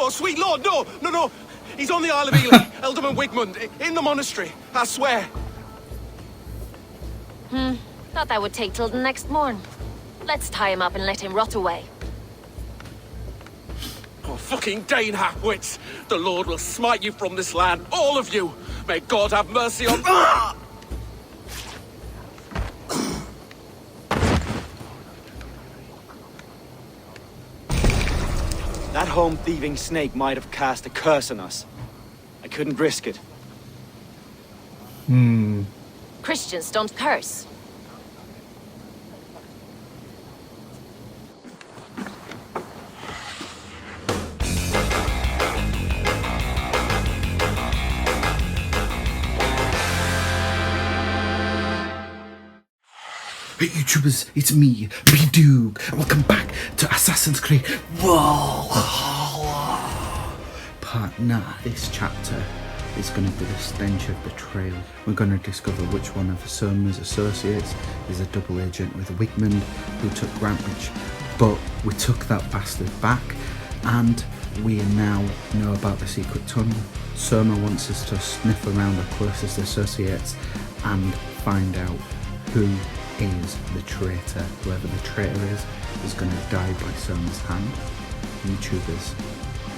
Oh, sweet lord, no, no, no. He's on the Isle of Ely, Elderman Wigmund, in the monastery, I swear. Thought that would take till the next morn. Let's tie him up and let him rot away. Oh, fucking Dane halfwits! The Lord will smite you from this land, all of you! May God have mercy on... Ah! That home-thieving snake might have cast a curse on us. I couldn't risk it. Christians don't curse. Hey YouTubers, it's me, BeevDawg, and welcome back to Assassin's Creed Valhalla. Part 9. This chapter is going to be the Stench of Betrayal. We're going to discover which one of Soma's associates is a double agent with Wigmund who took Grantebridge, but we took that bastard back, and we now know about the secret tunnel. Soma wants us to sniff around our closest associates and find out who is the traitor. Whoever the traitor is going to die by Soma's hand. YouTubers,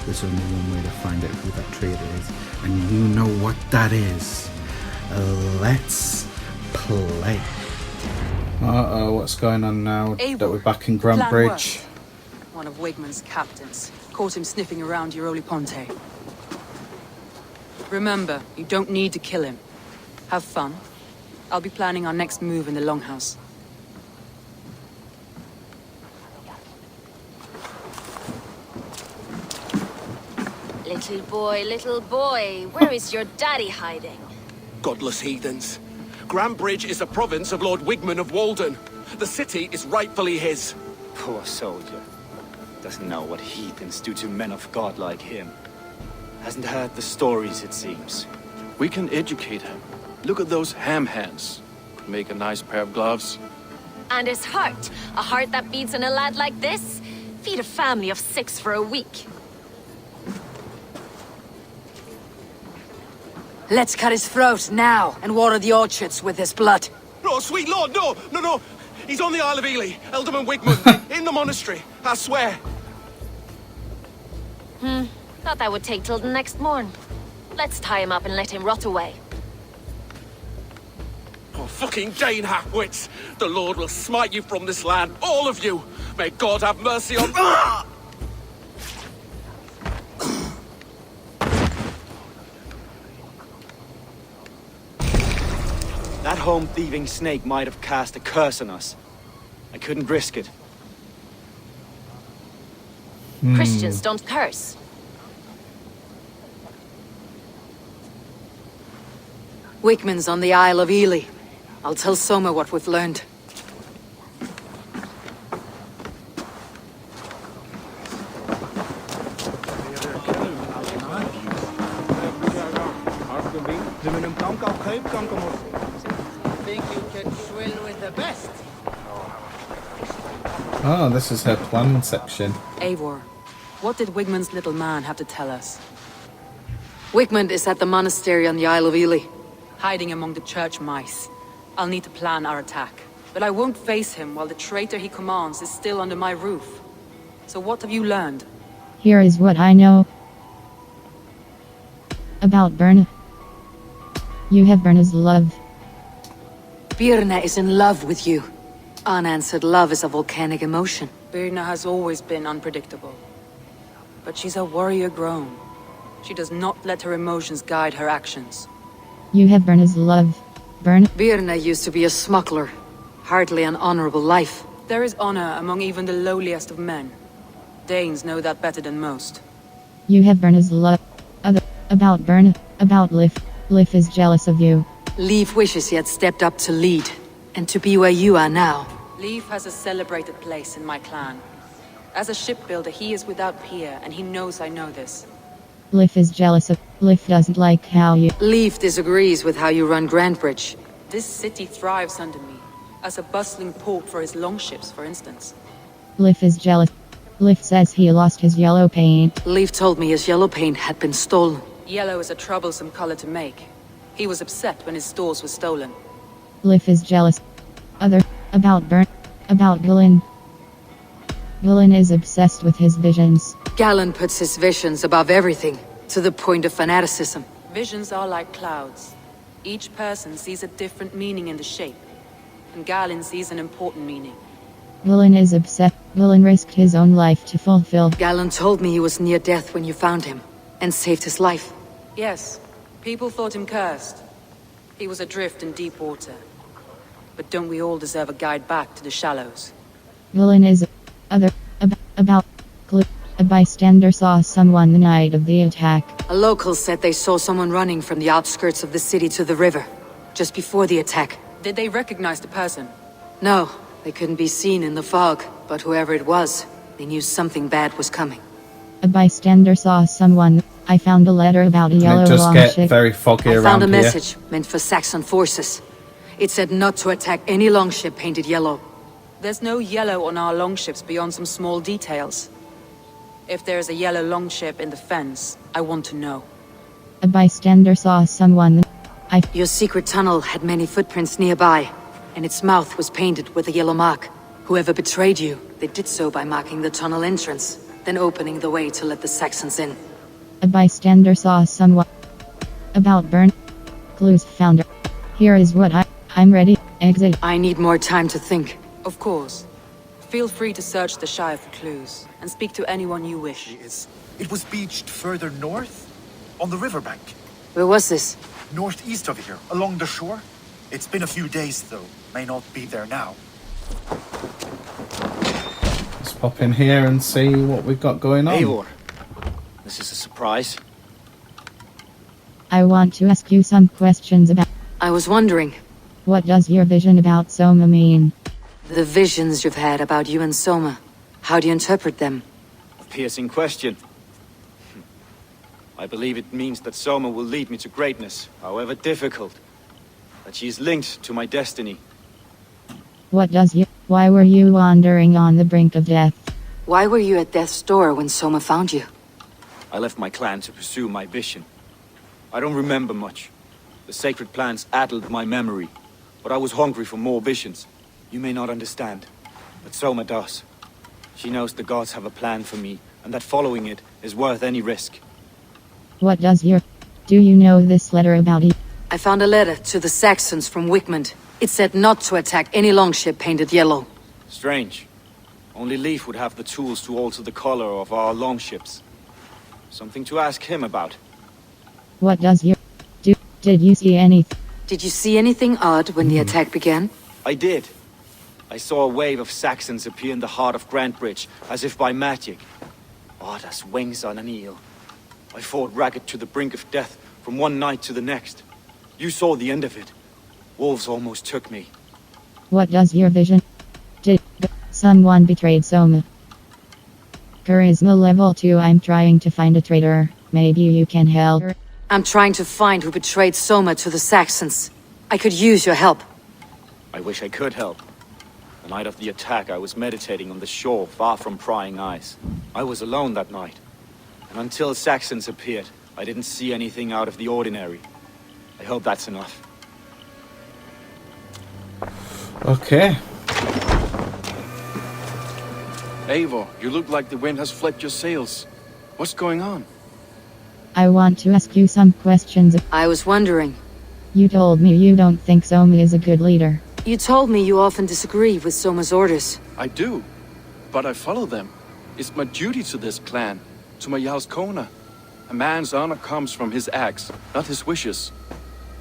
there's only one way to find out who that traitor is, and you know what that is. Let's play. Uh-oh, what's going on now Eivor, that we're back in Grantebridge? One of Wigmund's captains. Caught him sniffing around Euroli Ponte. Remember, you don't need to kill him. Have fun. I'll be planning our next move in the Longhouse. Little boy, where is your daddy hiding? Godless heathens. Grantebridge is a province of Lord Wigmund of Walden. The city is rightfully his. Poor soldier. Doesn't know what heathens do to men of God like him. Hasn't heard the stories, it seems. We can educate him. Look at those ham hands. Could make a nice pair of gloves. And his heart. A heart that beats in a lad like this? Feed a family of 6 for a week. Let's cut his throat now and water the orchards with his blood. Oh, sweet lord, no, no, no. He's on the Isle of Ely, Elderman Wigmund, in the monastery, I swear. Thought that would take till the next morn. Let's tie him up and let him rot away. Oh, fucking Dane halfwits! The Lord will smite you from this land, all of you! May God have mercy on... Ah! That home-thieving snake might have cast a curse on us. I couldn't risk it. Christians don't curse. Wigmund's on the Isle of Ely. I'll tell Soma what we've learned. Think you can swim with the best? Oh, this is her planning section. Eivor, what did Wigmund's little man have to tell us? Wigmund is at the monastery on the Isle of Ely, hiding among the church mice. I'll need to plan our attack, but I won't face him while the traitor he commands is still under my roof. So what have you learned? Here is what I know about Birna. You have Birna's love. Birna is in love with you. Unanswered love is a volcanic emotion. Birna has always been unpredictable. But she's a warrior grown. She does not let her emotions guide her actions. You have Birna's love. Birna used to be a smuggler. Hardly an honorable life. There is honor among even the lowliest of men. Danes know that better than most. You have Birna's love. About Birna. About Lif. Lif is jealous of you. Lif wishes he had stepped up to lead, and to be where you are now. Lif has a celebrated place in my clan. As a shipbuilder, he is without peer, and he knows I know this. Lif is jealous of... Lif doesn't like how you... Lif disagrees with how you run Grantebridge. This city thrives under me, as a bustling port for his longships, for instance. Lif is jealous. Lif says he lost his yellow paint. Lif told me his yellow paint had been stolen. Yellow is a troublesome color to make. He was upset when his stores were stolen. Lif is jealous. About Galinn. Galinn is obsessed with his visions. Galinn puts his visions above everything, to the point of fanaticism. Visions are like clouds. Each person sees a different meaning in the shape, and Galinn sees an important meaning. Galinn is upset. Galinn risked his own life to fulfill. Galinn told me he was near death when you found him, and saved his life. Yes, people thought him cursed. He was adrift in deep water. But don't we all deserve a guide back to the shallows? Galinn is about a bystander saw someone the night of the attack. A local said they saw someone running from the outskirts of the city to the river, just before the attack. Did they recognize the person? No, they couldn't be seen in the fog, but whoever it was, they knew something bad was coming. A bystander saw someone. I found a letter about a yellow It does longship. get very foggy I around found a here. message meant for Saxon forces. It said not to attack any longship painted yellow. There's no yellow on our longships beyond some small details. If there's a yellow longship in the fens, I want to know. A bystander saw someone. Your secret tunnel had many footprints nearby, and its mouth was painted with a yellow mark. Whoever betrayed you, they did so by marking the tunnel entrance, then opening the way to let the Saxons in. A bystander saw someone. About Birna. Clues found. Here is what I'm ready. Exit. I need more time to think. Of course. Feel free to search the Shire for clues, and speak to anyone you wish. It was beached further north, on the riverbank. Where was this? Northeast of here, along the shore. It's been a few days, though. May not be there now. Let's pop in here and see what we've got going on. Eivor, this is a surprise. I want to ask you some questions about. I was wondering, What does your vision about Soma mean? the visions you've had about you and Soma. How do you interpret them? A piercing question. I believe it means that Soma will lead me to greatness, however difficult. That she is linked to my destiny. Why were you wandering on the brink of death? Why were you at death's door when Soma found you? I left my clan to pursue my vision. I don't remember much. The sacred plans addled my memory, but I was hungry for more visions. You may not understand, but Soma does. She knows the gods have a plan for me, and that following it is worth any risk. Do you know this letter about I found a letter to the Saxons from Wigmund. It said not to attack any longship painted yellow. Strange. Only Lif would have the tools to alter the color of our longships. Something to ask him about. Did you see anything? Did you see anything odd when the attack began? I did. I saw a wave of Saxons appear in the heart of Grantebridge, as if by magic. Odd as wings on an eel. I fought ragged to the brink of death from one night to the next. You saw the end of it. Wolves almost took me. What does your vision? Did someone betrayed Soma? Charisma level 2. I'm trying to find a traitor. Maybe you can help. I'm trying to find who betrayed Soma to the Saxons. I could use your help. I wish I could help. The night of the attack, I was meditating on the shore, far from prying eyes. I was alone that night. And until Saxons appeared, I didn't see anything out of the ordinary. I hope that's enough. Okay. Eivor, you look like the wind has flipped your sails. What's going on? I want to ask you some questions. I was wondering. You told me you don't think Soma is a good leader. You told me you often disagree with Soma's orders. I do, but I follow them. It's my duty to this clan, to my Jarl's Kona. A man's honor comes from his acts, not his wishes.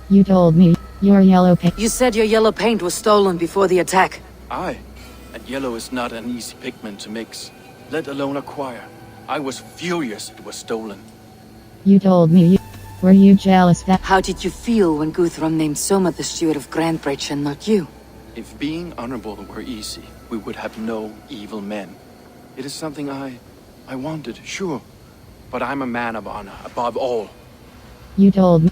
You told me your yellow paint. You said your yellow paint was stolen before the attack. Aye, and yellow is not an easy pigment to mix, let alone acquire. I was furious it was stolen. You told me. Were you jealous that? How did you feel when Guthrum named Soma the steward of Grantebridge and not you? If being honorable were easy, we would have no evil men. It is something I wanted, sure. But I'm a man of honor, above all. You told me.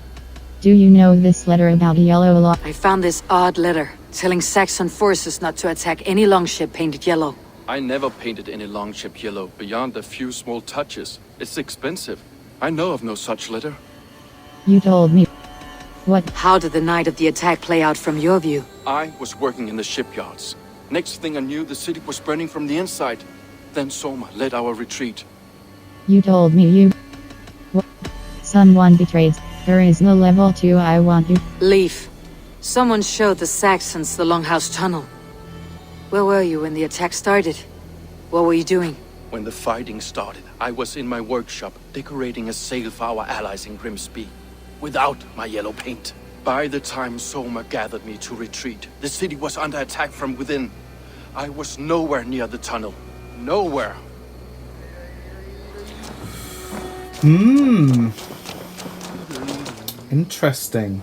Do you know this letter about a yellow law? I found this odd letter, telling Saxon forces not to attack any longship painted yellow. I never painted any longship yellow beyond a few small touches. It's expensive. I know of no such litter. You told me. What? How did the night of the attack play out from your view? I was working in the shipyards. Next thing I knew, the city was burning from the inside. Then Soma led our retreat. You told me you... What? Someone betrayed. There is no level 2 I want you. Lif. Someone showed the Saxons the Longhouse Tunnel. Where were you when the attack started? What were you doing? When the fighting started, I was in my workshop decorating a sail for our allies in Grimsby. Without my yellow paint. By the time Soma gathered me to retreat, the city was under attack from within. I was nowhere near the tunnel. Nowhere. Interesting.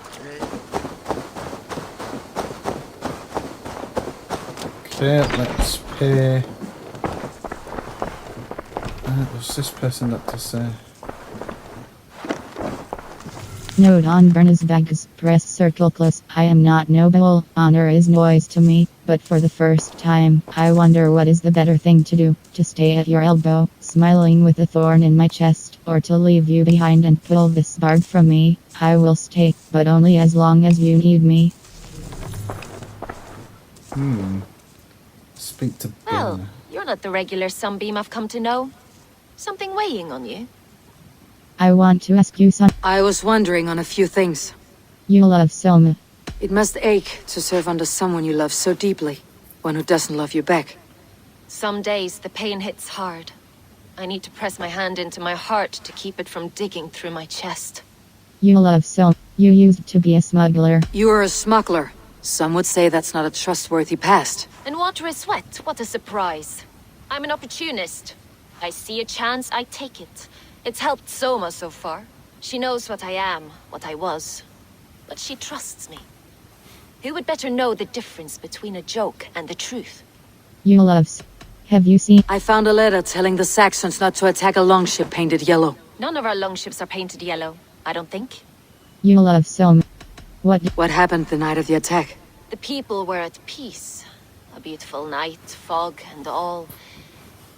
Okay, let's pay. What's this person got to say? Note on Birna's bags, press circle plus. I am not noble, honor is noise to me, but for the first time, I wonder what is the better thing to do, to stay at your elbow, smiling with a thorn in my chest, or to leave you behind and pull this barb from me. I will stay, but only as long as you need me. Speak to Well, Birna. you're not the regular sunbeam I've come to know. Something weighing on you? I want to ask you something. I was wondering on a few things. You love Soma. It must ache to serve under someone you love so deeply. One who doesn't love you back. Some days the pain hits hard. I need to press my hand into my heart to keep it from digging through my chest. You love Soma. You used to be a smuggler. You are a smuggler. Some would say that's not a trustworthy past. And water is wet, what a surprise. I'm an opportunist. I see a chance, I take it. It's helped Soma so far. She knows what I am, what I was. But she trusts me. Who would better know the difference between a joke and the truth? You love Soma. Have you seen? I found a letter telling the Saxons not to attack a longship painted yellow. None of our longships are painted yellow, I don't think. You love Soma. What happened the night of the attack? The people were at peace. A beautiful night, fog and all.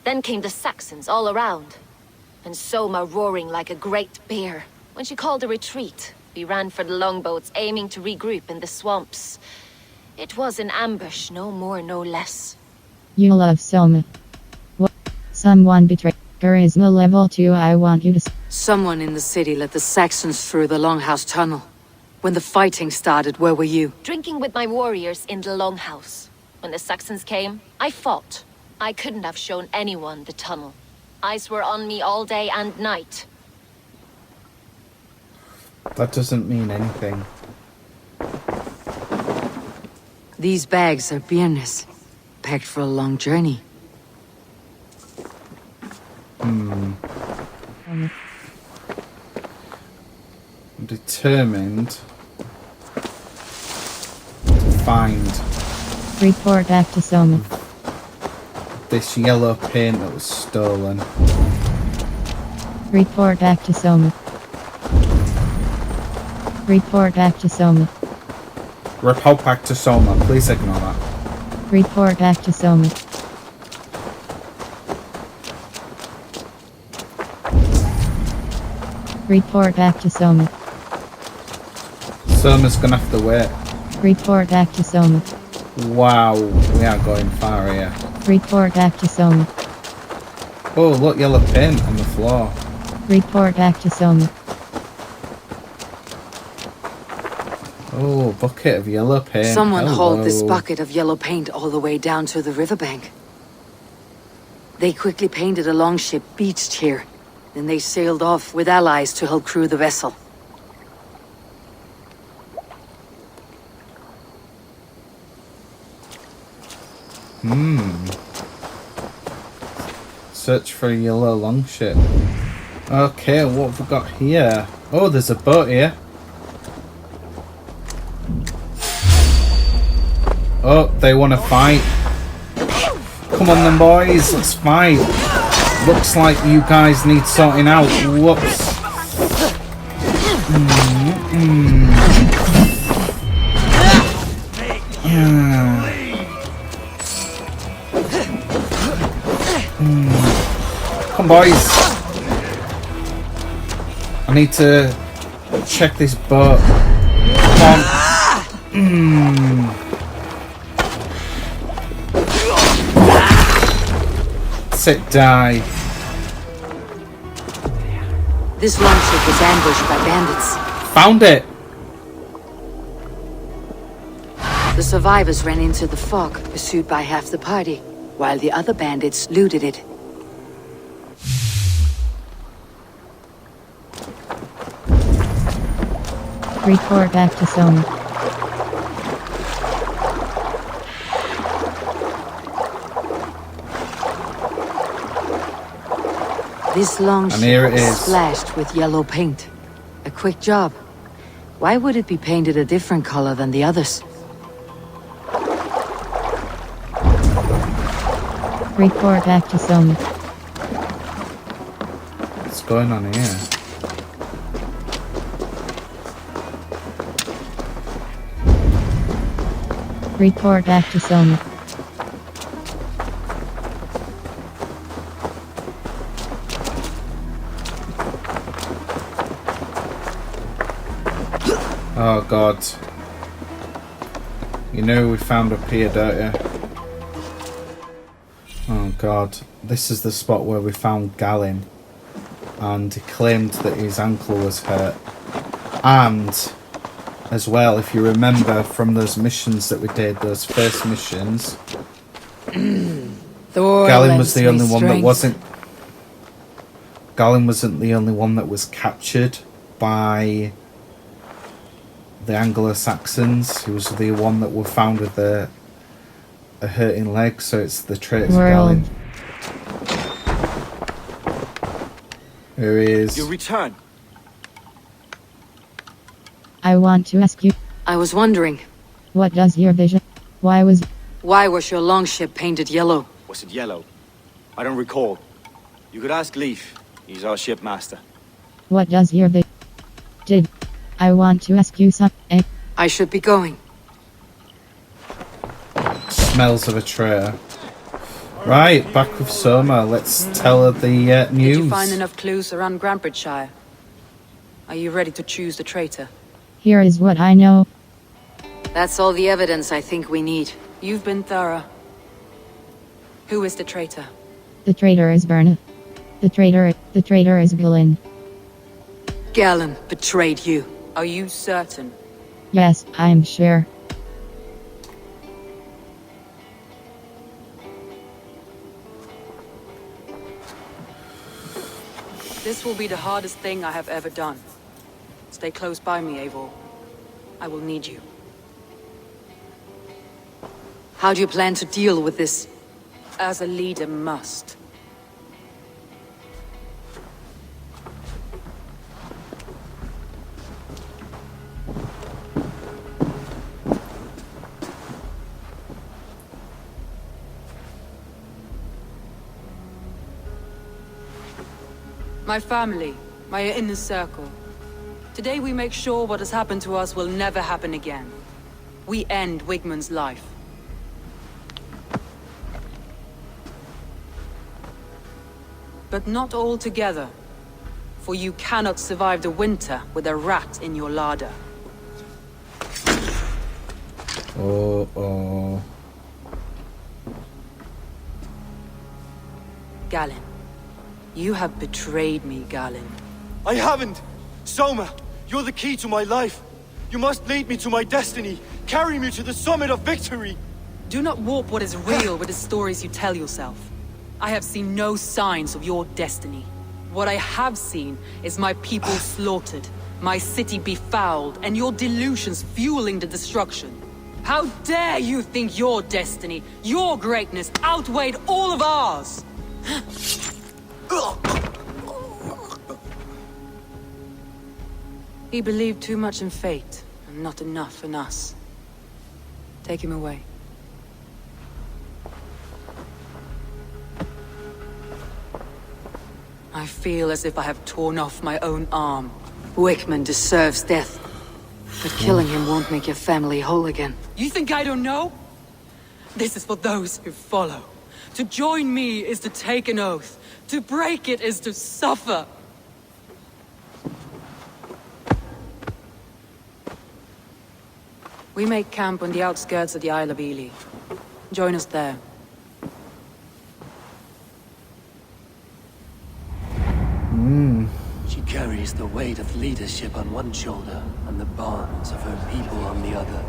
Then came the Saxons all around. And Soma roaring like a great bear. When she called a retreat, we ran for the longboats, aiming to regroup in the swamps. It was an ambush, no more, no less. You love Soma. What? Someone betrayed. Charisma level 2 I want you to... Someone in the city let the Saxons through the Longhouse Tunnel. When the fighting started, where were you? Drinking with my warriors in the Longhouse. When the Saxons came, I fought. I couldn't have shown anyone the tunnel. Eyes were on me all day and night. That doesn't mean anything. These bags are Birna's. Packed for a long journey. I'm determined to find Report back to Soma. this yellow paint that was stolen. Report back to Soma. Report back to Soma. Report back to Soma. Please ignore that. Report back to Soma. Report back to Soma. Soma's gonna have to wait. Report back to Soma. Wow, we are going far here. Report back to Soma. Oh, look, yellow paint on the floor. Report back to Soma. Oh, bucket of yellow paint. Someone hauled this Hello. bucket of yellow paint all the way down to the riverbank. They quickly painted a longship beached here. Then they sailed off with allies to help crew the vessel. Search for a yellow longship. Okay, what have we got here? Oh, there's a boat here. Oh, they want to fight. Come on then, boys, let's fight. Looks like you guys need sorting out. Whoops. Come, boys. I need to check this boat. Come on. Sit, die. This longship was ambushed by bandits. Found it. The survivors ran into the fog, pursued by half the party, while the other bandits looted it. Report back to Soma. This longship here it was is. splashed with yellow paint. A quick job. Why would it be painted a different color than the others? Report back to Soma. What's going on here? Report back to Soma. Oh god. You know we found up here, don't you? Oh god. This is the spot where we found Galinn. And he claimed that his ankle was hurt. And, as well, if you remember from those missions that we did, those first missions, Galinn was the only one that wasn't... Galinn wasn't the only one that was captured by the Anglo-Saxons. He was the one that were found with a hurting leg, so it's the traitor Galinn. Here he is. You return. I want to ask you, I was wondering, what does your vision? Why was your longship painted yellow? Was it yellow? I don't recall. You could ask Lif. He's our shipmaster. what does your vision? I want to ask you something. I should be going. Smells of a traitor. Right, back with Soma. Let's tell her the news. Did you find enough clues around Grantebridge? Are you ready to choose the traitor? Here is what I know. That's all the evidence I think we need. You've been thorough. Who is the traitor? The traitor is Birna. The traitor is Galinn. Galinn betrayed you. Are you certain? Yes, I'm sure. This will be the hardest thing I have ever done. Stay close by me, Eivor. I will need you. How do you plan to deal with this? As a leader must. My family, my inner circle. Today we make sure what has happened to us will never happen again. We end Wigmund's life. But not all together. For you cannot survive the winter with a rat in your larder. Oh. Galinn. You have betrayed me, Galinn. I haven't! Soma, you're the key to my life. You must lead me to my destiny. Carry me to the summit of victory. Do not warp what is real with the stories you tell yourself. I have seen no signs of your destiny. What I have seen is my people slaughtered, my city befouled, and your delusions fueling the destruction. How dare you think your destiny, your greatness, outweighed all of ours? He believed too much in fate, and not enough in us. Take him away. I feel as if I have torn off my own arm. Wigmund deserves death, but killing him won't make your family whole again. You think I don't know? This is for those who follow. To join me is to take an oath, To break it is to suffer. We make camp on the outskirts of the Isle of Ely. Join us there. She carries the weight of leadership on one shoulder and the bonds of her people on the other.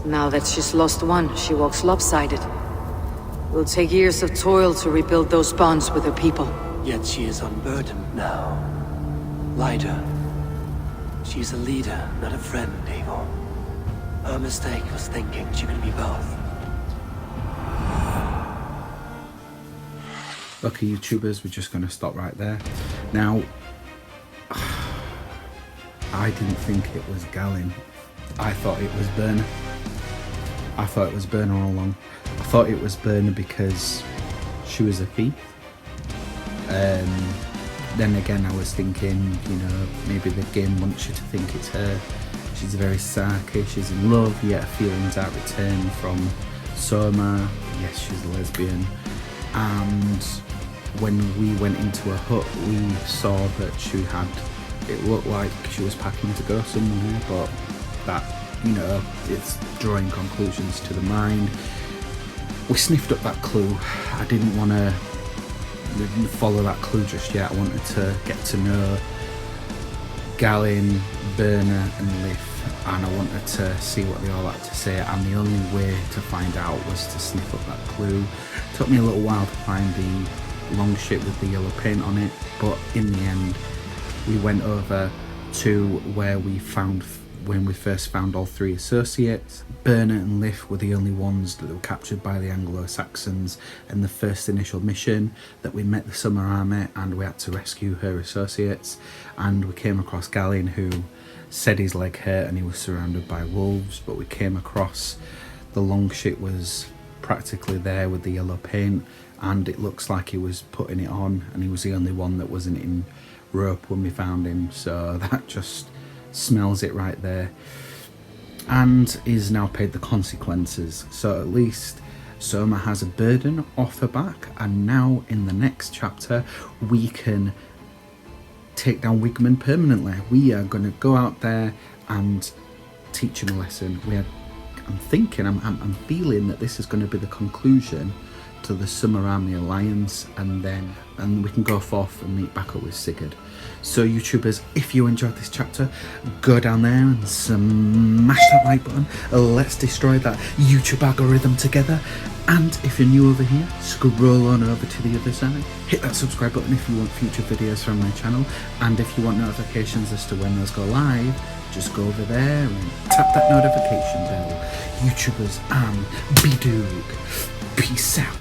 Now that she's lost one, she walks lopsided. It will take years of toil to rebuild those bonds with her people. Yet she is unburdened now. Lighter. She's a leader, not a friend, Eivor. Our mistake was thinking she could be both. Okay, YouTubers, we're just going to stop right there. Now, I didn't think it was Galinn. I thought it was Birna. I thought it was Birna all along. I thought it was Birna because she was a thief. Then again, I was thinking, you know, maybe the game wants you to think it's her. She's very psychic, she's in love, yet her feelings are returned from Soma. Yes, she's a lesbian. And when we went into her hut, we saw that she had, it looked like she was packing to go somewhere, but that, you know, it's drawing conclusions to the mind. We sniffed up that clue. I didn't want to follow that clue just yet. I wanted to get to know Galinn, Birna and Lif, and I wanted to see what they all had to say, and the only way to find out was to sniff up that clue. It took me a little while to find the long ship with the yellow paint on it, but in the end we went over to where we found, when we first found all three associates. Birna and Lif were the only ones that were captured by the Anglo-Saxons in the first initial mission, that we met the Summer Army and we had to rescue her associates, and we came across Galinn, who said his leg hurt and he was surrounded by wolves, but we came across the longship was practically there with the yellow paint, and it looks like he was putting it on, and he was the only one that wasn't in rope when we found him, so that just smells it right there. And is now paid the consequences, so at least Soma has a burden off her back, and now in the next chapter we can take down Wigmund permanently. We are going to go out there and teach him a lesson. I'm feeling that this is going to be the conclusion to the Summer Army Alliance, and we can go forth and meet back up with Sigurd. So YouTubers, if you enjoyed this chapter, go down there and smash that like button. Let's destroy that YouTube algorithm together. And if you're new over here, scroll on over to the other side, hit that subscribe button if you want future videos from my channel, and if you want notifications as to when those go live, just go over there and tap that notification bell. YouTubers, I'm BeevDawg. Peace out.